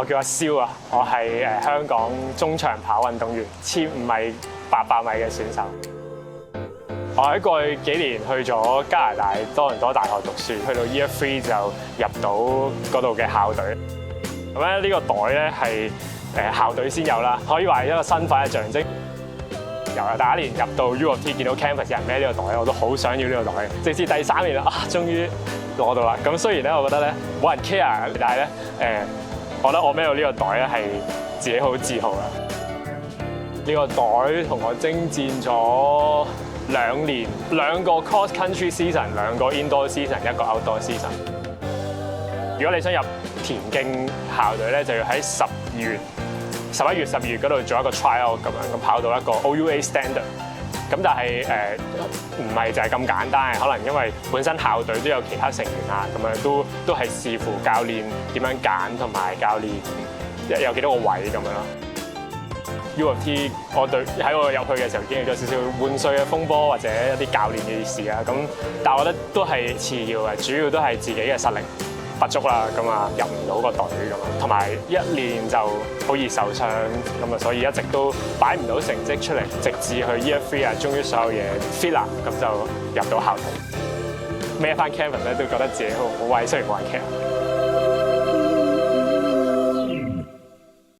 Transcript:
我叫阿蕭啊，我係香港中長跑運動員，1500米、800米嘅選手。我喺過去幾年去咗加拿大多倫多大學讀書，去到 Year 3就入到嗰度嘅校隊。咁咧呢個袋咧係校隊先有啦，可以話係一個身份嘅象徵。由第一年入到 U of T 見到 campus 有人孭呢個袋，我都好想要呢個袋。直至第3年啦，終於攞到啦。咁雖然咧，我覺得咧冇人 care，但係咧我覺得我孭到呢個袋咧係自己好自豪啦。呢個袋同我征戰咗2年，2個 cross country season， 2個 indoor season， 1個 outdoor season。如果你想入田徑校隊咧，就要喺11月、12月嗰度做一個 trial 咁樣，咁跑到一個 OUA standard。咁但係唔係就係咁簡單嘅，可能因為本身校隊都有其他成員啊，咁樣都係視乎教練點樣揀，同埋教練有幾多個位咁樣咯。U of T 喺我入去嘅時候經歷咗少少換帥嘅風波或者一啲教練嘅事啊，咁但係我覺得都係次要嘅，主要都係自己嘅實力不足啦，咁啊入唔到個隊咁啊，同埋一練就好易受傷，咁啊所以一直都擺唔到成績出嚟，直至去 Year 3啊，終於所有嘢 fit 啦，咁就入到校隊。孭翻 Kevin 咧都覺得自己好威，雖然冇人 care。